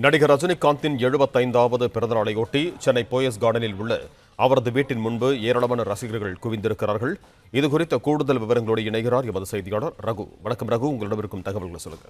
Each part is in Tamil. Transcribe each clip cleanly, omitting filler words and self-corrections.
நடிகர் ரஜினிகாந்தின் 75வது பிறந்தநாளையொட்டி சென்னை போயஸ் கார்டனில் உள்ள அவரது வீட்டின் முன்பு ஏராளமான ரசிகர்கள் குவிந்திருக்கிறார்கள். இதுகுறித்த கூடுதல் விவரங்களோடு இணைகிறார் எமது செய்தியாளர் ரகு. வணக்கம் ரகு, உங்களிடம் இருக்கும் தகவல்களை சொல்லுங்க.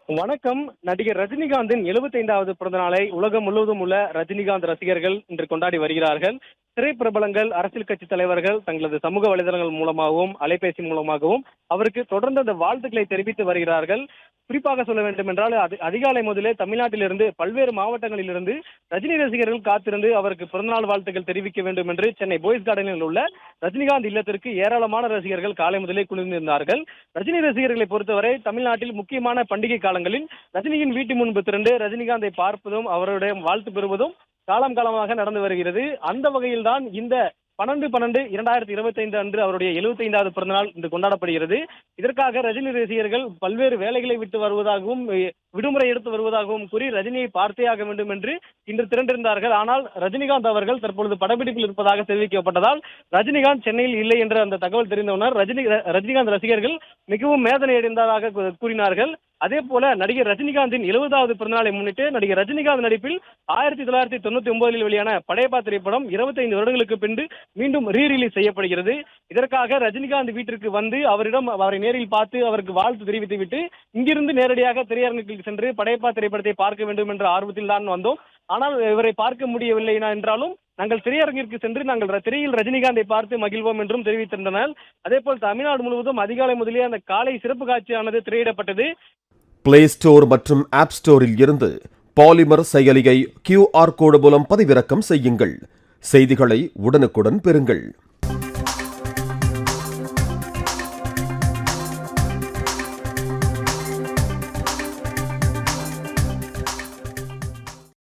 வணக்கம். நடிகர் ரஜினிகாந்தின் 75வது பிறந்த நாளை உலகம் முழுவதும் உள்ள ரஜினிகாந்த் ரசிகர்கள் இன்று கொண்டாடி வருகிறார்கள். திரைப்பிரபலங்கள், அரசியல் கட்சி தலைவர்கள் தங்களது சமூக வலைதளங்கள் மூலமாகவும் அலைபேசி மூலமாகவும் அவருக்கு தொடர்ந்து அந்த வாழ்த்துக்களை தெரிவித்து வருகிறார்கள். குறிப்பாக சொல்ல வேண்டும் என்றால் அதிகாலை முதலே தமிழ்நாட்டிலிருந்து பல்வேறு மாவட்டங்களிலிருந்து ரஜினி ரசிகர்கள் காத்திருந்து அவருக்கு பிறந்தநாள் வாழ்த்துக்கள் தெரிவிக்க வேண்டும் என்று சென்னை போயஸ் கார்டனில் உள்ள ரஜினிகாந்த் இல்லத்திற்கு ஏராளமான ரசிகர்கள் காலை முதலே குளிர்ந்திருந்தார்கள். ரஜினி ரசிகர்களை பொறுத்தவரை தமிழ்நாட்டில் முக்கியமான பண்டிகை காலங்களில் ரஜினியின் வீட்டு முன்பு திரண்டு ரஜினிகாந்தை பார்ப்பதும் அவருடைய வாழ்த்து பெறுவதும் காலமாக நடந்து வருகிறது. அந்த வகையில்தான் இந்த 12/12/2025 அன்று அவருடைய 75வது பிறந்தநாள் இன்று கொண்டாடப்படுகிறது. இதற்காக ரஜினி ரசிகர்கள் பல்வேறு வேலைகளை விட்டு வருவதாகவும் விடுமுறை எடுத்து வருவதாகவும் கூறி ரஜினியை பார்த்தே ஆக வேண்டும் என்று இன்று திரண்டிருந்தார்கள். ஆனால் ரஜினிகாந்த் அவர்கள் தற்பொழுது படப்பிடிப்பில் இருப்பதாக தெரிவிக்கப்பட்டதால் ரஜினிகாந்த் சென்னையில் இல்லை என்ற அந்த தகவல் தெரிந்தவுடன் ரஜினிகாந்த் ரசிகர்கள் மிகவும் வேதனை அடைந்ததாக கூறினார்கள். அதே போல நடிகர் ரஜினிகாந்தின் 70வது பிறந்தநாளை முன்னிட்டு நடிகர் ரஜினிகாந்த் நடிப்பில் 1999 வெளியான படையப்பா திரைப்படம் 25 வருடங்களுக்கு பின்பு மீண்டும் ரீரிலீஸ் செய்யப்படுகிறது. இதற்காக ரஜினிகாந்த் வீட்டிற்கு வந்து அவரை நேரில் பார்த்து அவருக்கு வாழ்த்து தெரிவித்துவிட்டு இங்கிருந்து நேரடியாக திரையரங்குக்கு சென்று படையப்பா திரைப்படத்தை பார்க்க வேண்டும் என்ற ஆர்வத்தில் தான் வந்தோம். ஆனால் இவரை பார்க்க முடியவில்லை என்றாலும் நாங்கள் திரையரங்கிற்கு சென்று நாங்கள் திரையில் ரஜினிகாந்தை பார்த்து மகிழ்வோம் என்றும் தெரிவித்திருந்தனர். அதே போல் தமிழ்நாடு முழுவதும் அதிகாலை முதலே அந்த காலை சிறப்பு காட்சியானது திரையிடப்பட்டது. பிளே ஸ்டோர் மற்றும் ஆப் ஸ்டோரில் இருந்து பாலிமர் செயலியை QR கோடு மூலம் பதிவிறக்கம் செய்யுங்கள். செய்திகளை உடனுக்குடன் பெறுங்கள்.